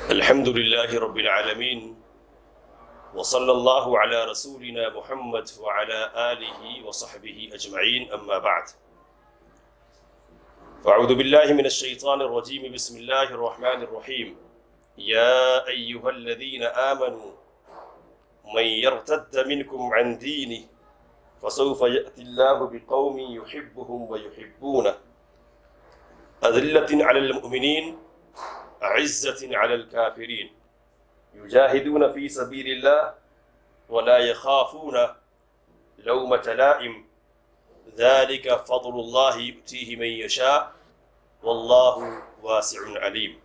الحمد لله رب العالمين وصلى الله على رسولنا محمد وعلى آله وصحبه أجمعين أما بعد فأعوذ بالله من الشيطان الرجيم بسم الله الرحمن الرحيم يا أيها الذين آمنوا من يرتد منكم عن دينه فسوف يأتي الله بقوم يحبهم ويحبونه أذلة على المؤمنين أعزة على الكافرين يجاهدون في سبيل الله ولا يخافون لومة لائم ذلك فضل الله يؤتيه من يشاء والله واسع عليم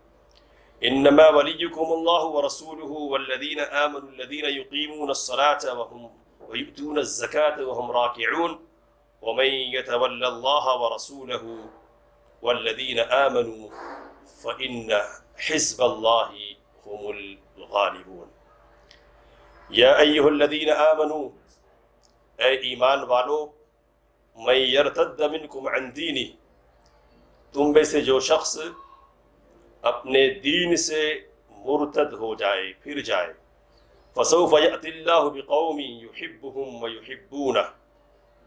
إنما وليكم الله ورسوله والذين آمنوا الذين يقيمون الصلاة ويؤتون الزكاة وهم راكعون ومن يتولى الله ورسوله والذين آمنوا فإن حزب الله هم الغالبون یا ایہا الذین آمنوا اے ایمان والو من یرتد منکم عن دینی تم میں سے جو شخص اپنے دین سے مرتد ہو جائے پھر جائے فسوف یأتی اللہ بقوم یحبہم ویحبونہ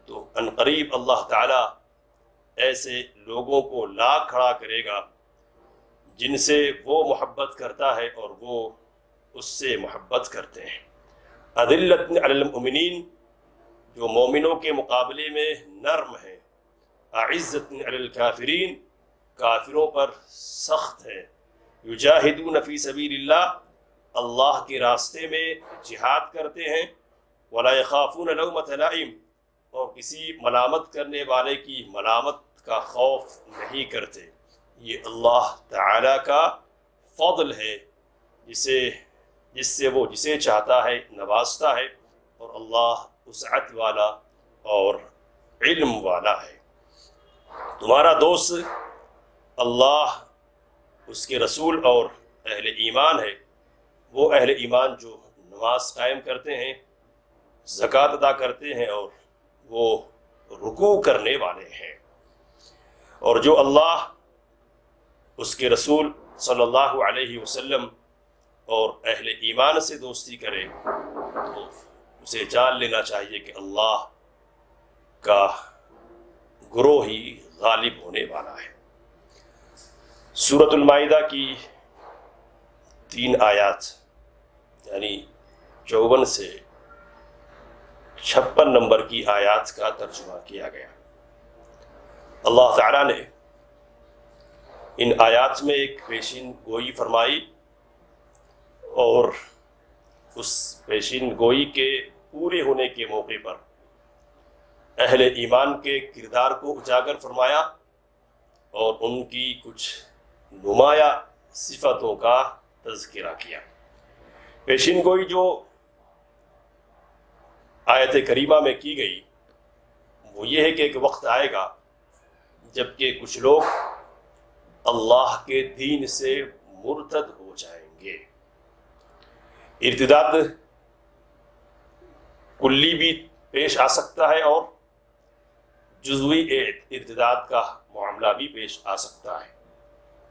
تو ان قریب اللہ تعالی ایسے لوگوں کو لا کھڑا کرے گا جن سے وہ محبت کرتا ہے اور وہ اس سے محبت کرتے ہیں اذلۃ علی المؤمنین جو مومنوں کے مقابلے میں نرم ہے اعزۃ علی الکافرین کافروں پر سخت ہے یجاہدون فی سبیل اللہ اللہ کے راستے میں جہاد کرتے ہیں ولا یخافون لومۃ لائم اور کسی ملامت کرنے والے کی ملامت کا خوف نہیں کرتے یہ اللہ تعالی کا فضل ہے جس سے وہ جسے چاہتا ہے نوازتا ہے اور اللہ وسعت والا اور علم والا ہے تمہارا دوست اللہ اس کے رسول اور اہل ایمان ہے وہ اہل ایمان جو نماز قائم کرتے ہیں زکوٰۃ ادا کرتے ہیں اور وہ رکوع کرنے والے ہیں اور جو اللہ اس کے رسول صلی اللہ علیہ وسلم اور اہل ایمان سے دوستی کرے تو اسے جان لینا چاہیے کہ اللہ کا گروہ ہی غالب ہونے والا ہے سورۃ المائدہ کی 3 آیات یعنی 54 سے 56 نمبر کی آیات کا ترجمہ کیا گیا اللہ تعالیٰ نے ان آیات میں ایک پیشین گوئی فرمائی اور اس پیشین گوئی کے پورے ہونے کے موقع پر اہل ایمان کے کردار کو اجاگر فرمایا اور ان کی کچھ نمایاں صفتوں کا تذکرہ کیا پیشین گوئی جو آیت کریمہ میں کی گئی وہ یہ ہے کہ ایک وقت آئے گا جب کہ کچھ لوگ اللہ کے دین سے مرتد ہو جائیں گے ارتداد کلی بھی پیش آ سکتا ہے اور جزوی ارتداد کا معاملہ بھی پیش آ سکتا ہے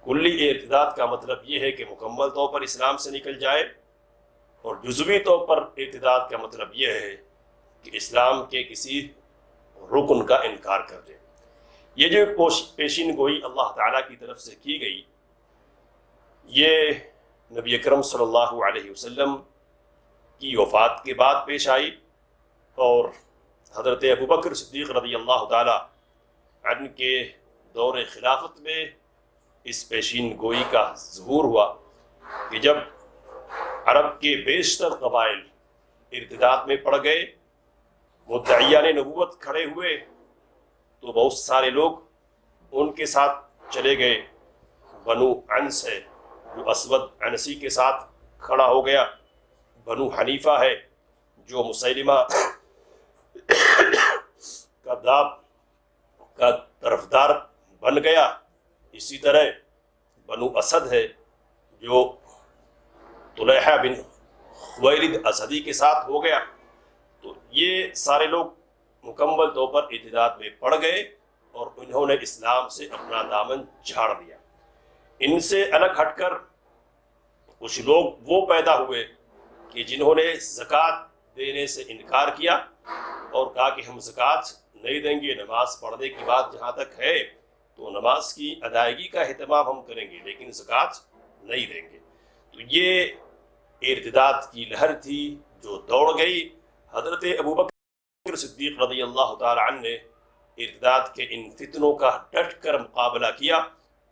کلی ارتداد کا مطلب یہ ہے کہ مکمل طور پر اسلام سے نکل جائے اور جزوی طور پر ارتداد کا مطلب یہ ہے کہ اسلام کے کسی رکن کا انکار کر دے یہ جو پیشین گوئی اللہ تعالیٰ کی طرف سے کی گئی یہ نبی اکرم صلی اللہ علیہ وسلم کی وفات کے بعد پیش آئی اور حضرت ابوبکر صدیق رضی اللہ تعالیٰ عنہ کے دور خلافت میں اس پیشین گوئی کا ظہور ہوا کہ جب عرب کے بیشتر قبائل ارتداد میں پڑ گئے مدعیان نبوت کھڑے ہوئے تو بہت سارے لوگ ان کے ساتھ چلے گئے بنو عنس ہے جو اسود عنسی کے ساتھ کھڑا ہو گیا بنو حنیفہ ہے جو مسیلمہ کذاب کا طرفدار بن گیا اسی طرح بنو اسد ہے جو طلحہ بن خویلد اسدی کے ساتھ ہو گیا تو یہ سارے لوگ مکمل طور پر ارتداد میں پڑ گئے اور انہوں نے اسلام سے اپنا دامن جھاڑ دیا ان سے الگ ہٹ کر کچھ لوگ وہ پیدا ہوئے کہ جنہوں نے زکوٰۃ دینے سے انکار کیا اور کہا کہ ہم زکوٰۃ نہیں دیں گے، نماز پڑھنے کی بات جہاں تک ہے تو نماز کی ادائیگی کا اہتمام ہم کریں گے لیکن زکوٰۃ نہیں دیں گے۔ تو یہ ارتداد کی لہر تھی جو دوڑ گئی۔ حضرت ابوبکر صدیق رضی اللہ تعالی عنہ نے ارتداد کے ان فتنوں کا ڈٹ کر مقابلہ کیا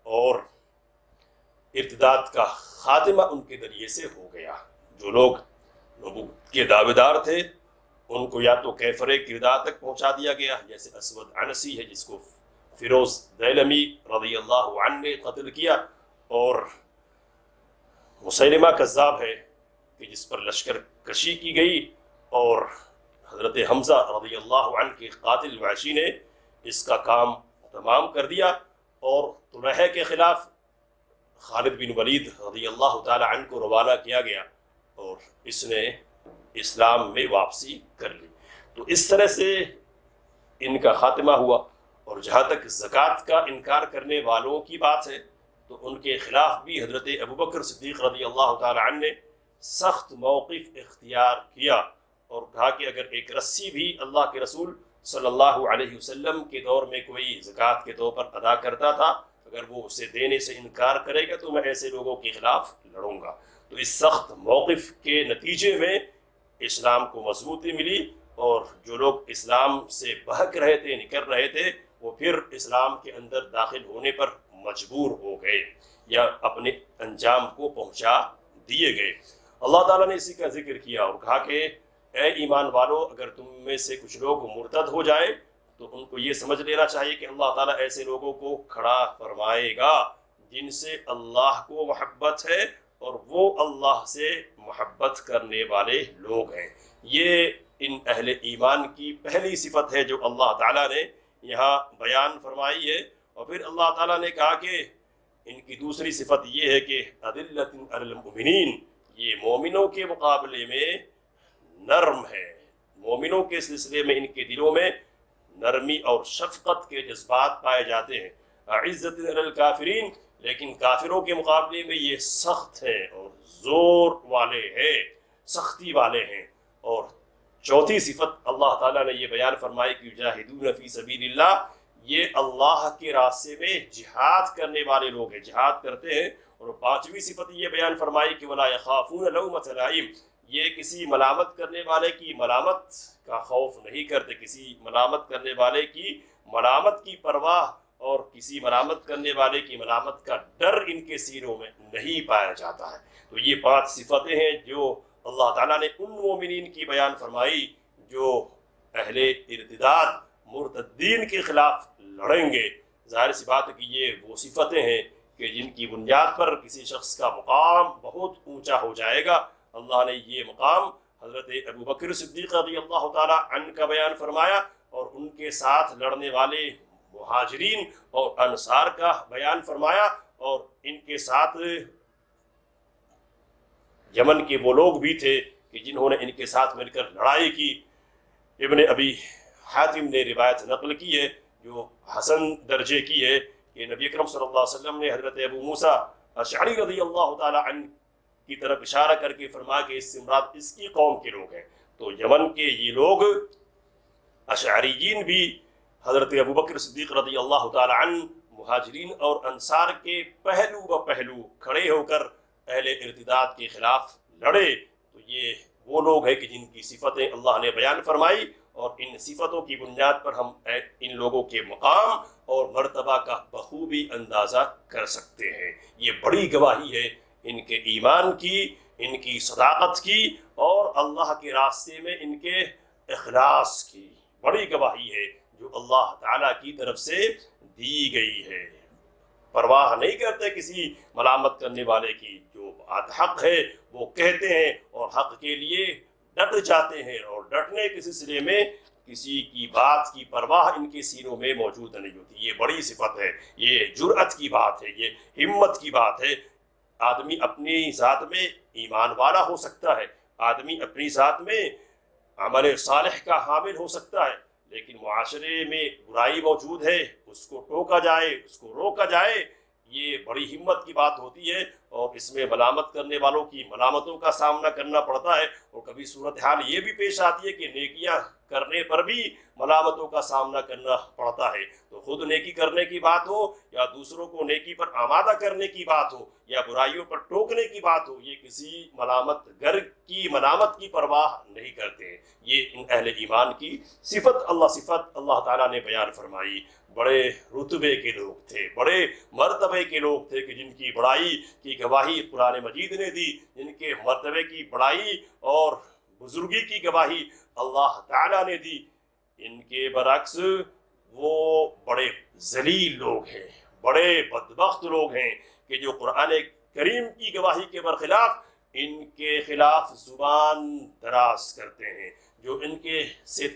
اور ارتداد کا خاتمہ ان کے ذریعے سے ہو گیا۔ جو لوگ نبوت کے دعوے دار تھے ان کو یا تو کیفر کردار تک پہنچا دیا گیا، جیسے اسود عنسی ہے جس کو فیروز دیلمی رضی اللہ عنہ نے قتل کیا، اور مسیلمہ کذاب ہے کہ جس پر لشکر کشی کی گئی، اور حضرت حمزہ رضی اللہ عنہ کے قاتل وحشی نے اس کا کام تمام کر دیا، اور طلحہ کے خلاف خالد بن ولید رضی اللہ تعالی عنہ کو روانہ کیا گیا اور اس نے اسلام میں واپسی کر لی۔ تو اس طرح سے ان کا خاتمہ ہوا۔ اور جہاں تک زکوٰۃ کا انکار کرنے والوں کی بات ہے تو ان کے خلاف بھی حضرت ابوبکر صدیق رضی اللہ تعالی عنہ نے سخت موقف اختیار کیا اور کہا کہ اگر ایک رسی بھی اللہ کے رسول صلی اللہ علیہ وسلم کے دور میں کوئی زکوٰۃ کے طور پر ادا کرتا تھا، اگر وہ اسے دینے سے انکار کرے گا تو میں ایسے لوگوں کے خلاف لڑوں گا۔ تو اس سخت موقف کے نتیجے میں اسلام کو مضبوطی ملی، اور جو لوگ اسلام سے بہک رہے تھے، نکل رہے تھے، وہ پھر اسلام کے اندر داخل ہونے پر مجبور ہو گئے یا اپنے انجام کو پہنچا دیے گئے۔ اللہ تعالیٰ نے اسی کا ذکر کیا اور کہا کہ اے ایمان والو، اگر تم میں سے کچھ لوگ مرتد ہو جائے تو ان کو یہ سمجھ لینا چاہیے کہ اللہ تعالیٰ ایسے لوگوں کو کھڑا فرمائے گا جن سے اللہ کو محبت ہے اور وہ اللہ سے محبت کرنے والے لوگ ہیں۔ یہ ان اہل ایمان کی پہلی صفت ہے جو اللہ تعالیٰ نے یہاں بیان فرمائی ہے، اور پھر اللہ تعالیٰ نے کہا کہ ان کی دوسری صفت یہ ہے کہ اذلۃ علی المؤمنین، یہ مومنوں کے مقابلے میں نرم ہے۔ مومنوں کے سلسلے میں ان کے دلوں میں نرمی اور شفقت کے جذبات پائے جاتے ہیں۔ اعزۃ علی الکافرین، لیکن کافروں کے مقابلے میں یہ سخت ہے اور زور والے ہیں، سختی والے ہیں۔ اور چوتھی صفت اللہ تعالیٰ نے یہ بیان فرمائی کہ یجاہدون فی سبیل اللہ، یہ اللہ کے راستے میں جہاد کرنے والے لوگ ہیں، جہاد کرتے ہیں۔ اور پانچویں صفت یہ بیان فرمائی کہ ولا یخافون لومۃ لائم، یہ کسی ملامت کرنے والے کی ملامت کا خوف نہیں کرتے، کسی ملامت کرنے والے کی ملامت کی پرواہ اور کسی ملامت کرنے والے کی ملامت کا ڈر ان کے سینوں میں نہیں پایا جاتا ہے۔ تو یہ 5 صفتیں ہیں جو اللہ تعالیٰ نے ان مومنین کی بیان فرمائی جو اہل ارتداد مرتدین کے خلاف لڑیں گے۔ ظاہر سی بات ہے کہ یہ وہ صفتیں ہیں کہ جن کی بنیاد پر کسی شخص کا مقام بہت اونچا ہو جائے گا۔ اللہ نے یہ مقام حضرت ابوبکر صدیق رضی اللہ تعالیٰ عنہ کا بیان فرمایا، اور ان کے ساتھ لڑنے والے مہاجرین اور انصار کا بیان فرمایا، اور ان کے ساتھ یمن کے وہ لوگ بھی تھے کہ جنہوں نے ان کے ساتھ مل کر لڑائی کی۔ ابن ابی حاتم نے روایت نقل کی ہے جو حسن درجے کی ہے کہ نبی اکرم صلی اللہ علیہ وسلم نے حضرت ابو موسیٰ اشعری رضی اللہ تعالی عنہ کی طرف اشارہ کر کے فرمایا کہ اس سے مراد اس کی قوم کے لوگ ہیں۔ تو یمن کے یہ لوگ اشعریین بھی حضرت ابوبکر صدیق رضی اللہ تعالی عنہ، مہاجرین اور انصار کے پہلو بہ پہلو کھڑے ہو کر اہل ارتداد کے خلاف لڑے۔ تو یہ وہ لوگ ہیں کہ جن کی صفتیں اللہ نے بیان فرمائی، اور ان صفتوں کی بنیاد پر ہم ان لوگوں کے مقام اور مرتبہ کا بخوبی اندازہ کر سکتے ہیں۔ یہ بڑی گواہی ہے ان کے ایمان کی، ان کی صداقت کی، اور اللہ کے راستے میں ان کے اخلاص کی بڑی گواہی ہے جو اللہ تعالیٰ کی طرف سے دی گئی ہے۔ پرواہ نہیں کرتے کسی ملامت کرنے والے کی، جو بات حق ہے وہ کہتے ہیں اور حق کے لیے ڈٹ جاتے ہیں، اور ڈٹنے کے سلسلے میں کسی کی بات کی پرواہ ان کے سینوں میں موجود نہیں ہوتی۔ یہ بڑی صفت ہے، یہ جرأت کی بات ہے، یہ ہمت کی بات ہے۔ آدمی اپنی ذات میں ایمان والا ہو سکتا ہے، آدمی اپنی ذات میں عمل صالح کا حامل ہو سکتا ہے، لیکن معاشرے میں برائی موجود ہے، اس کو ٹوکا جائے، اس کو روکا جائے، یہ بڑی ہمت کی بات ہوتی ہے، اور اس میں ملامت کرنے والوں کی ملامتوں کا سامنا کرنا پڑتا ہے، اور کبھی صورتحال یہ بھی پیش آتی ہے کہ نیکیاں کرنے پر بھی ملامتوں کا سامنا کرنا پڑتا ہے۔ تو خود نیکی کرنے کی بات ہو یا دوسروں کو نیکی پر آمادہ کرنے کی بات ہو یا برائیوں پر ٹوکنے کی بات ہو، یہ کسی ملامت گر کی ملامت کی پرواہ نہیں کرتے ہیں۔ یہ ان اہل ایمان کی صفت اللہ تعالیٰ نے بیان فرمائی۔ بڑے رتبے کے لوگ تھے، بڑے مرتبے کے لوگ تھے کہ جن کی بڑائی کی گواہی قرآن مجید نے دی، جن کے مرتبے کی بڑائی اور بزرگی کی گواہی اللہ تعالیٰ نے دی۔ ان کے برعکس وہ بڑے ذلیل لوگ ہیں، بڑے بدبخت لوگ ہیں کہ جو قرآن کریم کی گواہی کے برخلاف ان کے خلاف زبان دراز کرتے ہیں، جو ان کے سے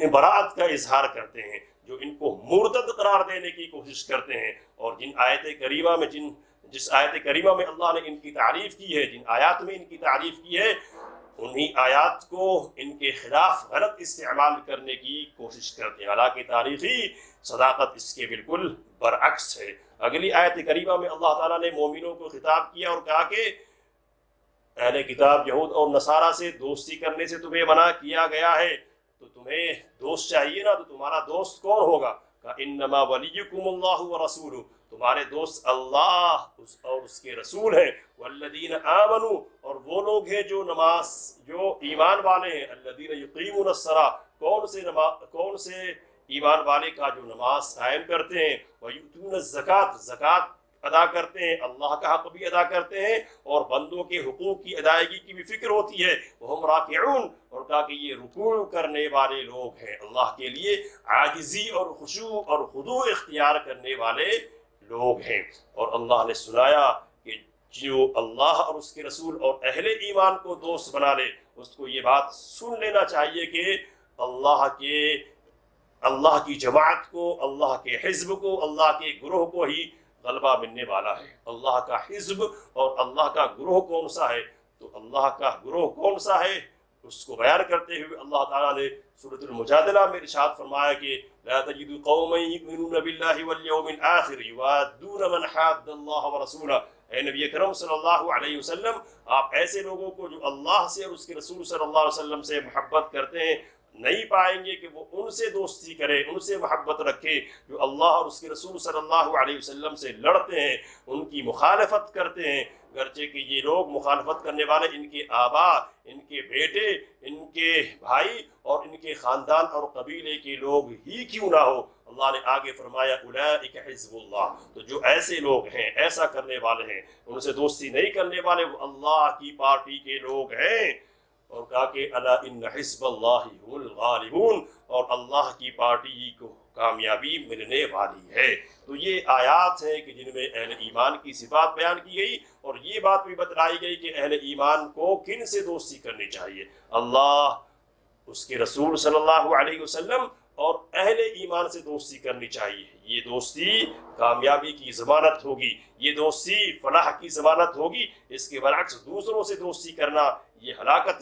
براءت کا اظہار کرتے ہیں، جو ان کو مرتد قرار دینے کی کوشش کرتے ہیں، اور جس آیت کریمہ میں اللہ نے ان کی تعریف کی ہے، جن آیات میں ان کی تعریف کی ہے، انہی آیات کو ان کے خلاف غلط استعمال کرنے کی کوشش کرتے ہیں، حالانکہ تاریخی صداقت اس کے بالکل برعکس ہے۔ اگلی آیت کریمہ میں اللہ تعالیٰ نے مومنوں کو خطاب کیا اور کہا کہ اہل کتاب یہود اور نصارہ سے دوستی کرنے سے تمہیں منع کیا گیا ہے، تو تمہیں دوست چاہیے نا، تو تمہارا دوست کون ہوگا؟ انما ولیکم اللہ ورسولہ، تمہارے دوست اللہ اور اس کے رسول ہیں، والذین آمنوا، اور وہ لوگ ہیں جو ایمان والے ہیں، الذین یقیمون الصلاۃ، کون سے ایمان والے کا جو نماز قائم کرتے ہیں، ویؤتون الزکاۃ، زکوٰۃ ادا کرتے ہیں، اللہ کا حق بھی ادا کرتے ہیں اور بندوں کے حقوق کی ادائیگی کی بھی فکر ہوتی ہے، وہم راکعون، اور کہا کہ یہ رکوع کرنے والے لوگ ہیں، اللہ کے لیے عاجزی اور خشوع اور خضوع اختیار کرنے والے لوگ ہیں۔ اور اللہ نے سنایا کہ جو اللہ اور اس کے رسول اور اہل ایمان کو دوست بنا لے، اس کو یہ بات سن لینا چاہیے کہ اللہ کی جماعت کو، اللہ کے حزب کو، اللہ کے گروہ کو ہی غلبہ ملنے والا ہے۔ اللہ کا حزب اور اللہ کا گروہ کون سا ہے؟ تو اللہ کا گروہ کون سا ہے اس کو بیان کرتے ہوئے اللہ تعالیٰ نے سورۃ المجادلہ میں ارشاد فرمایا کہ لا تجد قوما یؤمنون باللہ والیوم الآخر یوادون من حاد اللہ ورسولہ، اے نبی اکرم صلی اللہ علیہ وسلم، آپ ایسے لوگوں کو جو اللہ سے اور اس کے رسول صلی اللہ علیہ وسلم سے محبت کرتے ہیں نہیں پائیں گے کہ وہ ان سے دوستی کرے، ان سے محبت رکھے جو اللہ اور اس کے رسول صلی اللہ علیہ وسلم سے لڑتے ہیں، ان کی مخالفت کرتے ہیں، گرچہ کہ یہ لوگ مخالفت کرنے والے ان کے آبا، ان کے بیٹے، ان کے بھائی اور ان کے خاندان اور قبیلے کے لوگ ہی کیوں نہ ہو۔ اللہ نے آگے فرمایا اولئک حزب اللہ، تو جو ایسے لوگ ہیں، ایسا کرنے والے ہیں، ان سے دوستی نہیں کرنے والے، وہ اللہ کی پارٹی کے لوگ ہیں۔ اور کہا کہ الا ان حزب اللہ هم الغالبون، اور اللہ کی پارٹی کو کامیابی ملنے والی ہے۔ تو یہ آیات ہیں کہ جن میں اہل ایمان کی صفات بیان کی گئی، اور یہ بات بھی بتلائی گئی کہ اہل ایمان کو کن سے دوستی کرنی چاہیے، اللہ، اس کے رسول صلی اللہ علیہ وسلم اور اہل ایمان سے دوستی کرنی چاہیے۔ یہ دوستی کامیابی کی ضمانت ہوگی، یہ دوستی فلاح کی ضمانت ہوگی۔ اس کے برعکس دوسروں سے دوستی کرنا یہ ہلاکت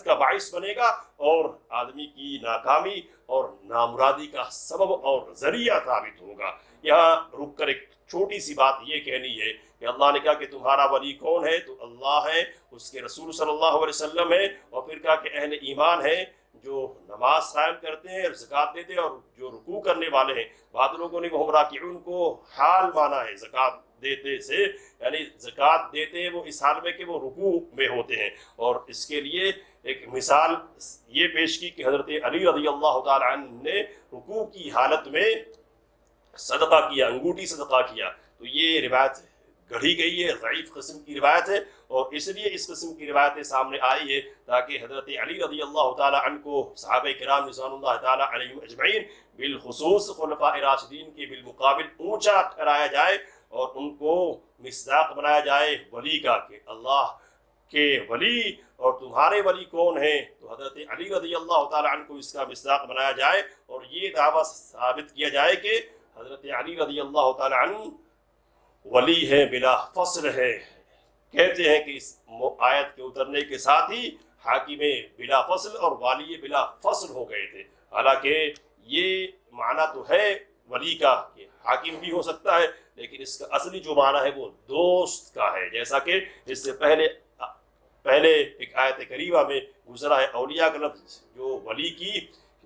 کا باعث بنے گا، اور آدمی کی ناکامی اور نامرادی کا سبب اور ذریعہ ثابت ہوگا۔ یہاں رک کر ایک چھوٹی سی بات یہ کہنی ہے کہ اللہ نے کہا کہ تمہارا ولی کون ہے؟ تو اللہ ہے، اس کے رسول صلی اللہ علیہ وسلم ہے، اور پھر کہا کہ اہل ایمان ہے جو نماز قائم کرتے ہیں اور زکوٰۃ دیتے ہیں اور جو رکوع کرنے والے ہیں۔ بعض لوگوں نے وہ راکعون کو حال مانا ہے زکوٰۃ دیتے سے، یعنی زکوٰۃ دیتے ہیں وہ اس حال میں کہ وہ رکوع میں ہوتے ہیں، اور اس کے لیے ایک مثال یہ پیش کی کہ حضرت علی رضی اللہ تعالی عنہ نے رکوع کی حالت میں صدقہ کیا، انگوٹھی صدقہ کیا۔ تو یہ روایت گڑھی گئی ہے، ضعیف قسم کی روایت ہے، اور اس لیے اس قسم کی روایتیں سامنے آئی ہے تاکہ حضرت علی رضی اللہ تعالی عنہ کو صحابہ کرام رضوان اللہ تعالی علیہم اجمعین، بالخصوص خلفاء راشدین کے بالمقابل اونچا ٹھہرایا جائے اور ان کو مصداق بنایا جائے ولی کا، کہ اللہ کے ولی اور تمہارے ولی کون ہیں؟ تو حضرت علی رضی اللہ تعالی عنہ کو اس کا مصداق بنایا جائے، اور یہ دعویٰ ثابت کیا جائے کہ حضرت علی رضی اللہ تعالی عنہ ولی ہے، بلا فصل ہے۔ کہتے ہیں کہ اس آیت کے اترنے کے ساتھ ہی حاکم بلا فصل اور والی بلا فصل ہو گئے تھے، حالانکہ یہ معنی تو ہے ولی کا کہ حاکم بھی ہو سکتا ہے، لیکن اس کا اصلی جو معنی ہے وہ دوست کا ہے، جیسا کہ اس سے پہلے ایک آیت کریمہ میں گزرا ہے، اولیاء کا لفظ جو ولی کی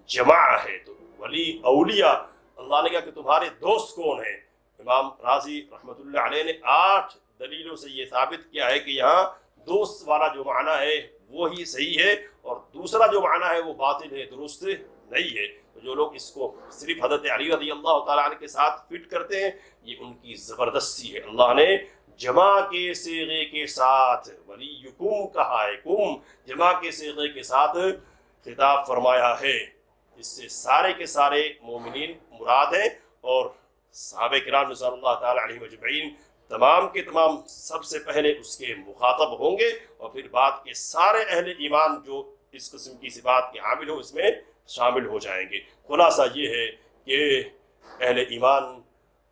جمع ہے، تو ولی اولیاء اللہ نے کہا کہ تمہارے دوست کون ہیں؟ امام رازی رحمۃ اللہ علیہ نے 8 دلیلوں سے یہ ثابت کیا ہے کہ یہاں دوست والا جو معنی ہے وہی صحیح ہے، اور دوسرا جو معنی ہے وہ باطل ہے، درست نہیں ہے۔ تو جو لوگ اس کو صرف حضرت علی رضی اللہ تعالیٰ عنہ کے ساتھ فٹ کرتے ہیں، یہ ان کی زبردستی ہے۔ اللہ نے جمع کے صیغے کے ساتھ ولیکم کہا ہے، کم جمع کے صیغے کے ساتھ خطاب فرمایا ہے، اس سے سارے کے سارے مومنین مراد ہیں، اور صحابہ کرام رضوان اللہ تعالیٰ علیہم اجمعین تمام کے تمام سب سے پہلے اس کے مخاطب ہوں گے، اور پھر بعد کے سارے اہل ایمان جو اس قسم کی صفات کے حامل ہو اس میں شامل ہو جائیں گے۔ خلاصہ یہ ہے کہ اہل ایمان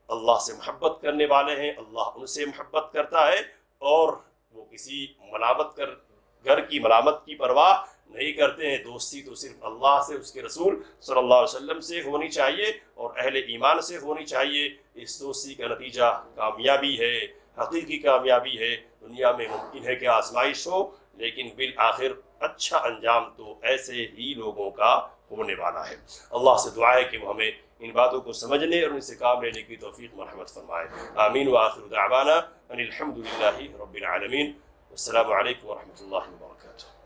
اللہ سے محبت کرنے والے ہیں، اللہ ان سے محبت کرتا ہے، اور وہ کسی گھر کی ملامت کی پرواہ نہیں کرتے ہیں۔ دوستی تو صرف اللہ سے، اس کے رسول صلی اللہ علیہ وسلم سے ہونی چاہیے اور اہل ایمان سے ہونی چاہیے۔ اس دوستی کا نتیجہ کامیابی ہے، حقیقی کامیابی ہے۔ دنیا میں ممکن ہے کہ آزمائش ہو، لیکن بالآخر اچھا انجام تو ایسے ہی لوگوں کا ہونے والا ہے۔ اللہ سے دعا ہے کہ وہ ہمیں ان باتوں کو سمجھنے اور ان سے کام لینے کی توفیق مرحمت فرمائے۔ آمین وآخر دعوانا ان الحمد للہ رب العالمین۔ السلام علیکم ورحمۃ اللہ وبرکاتہ۔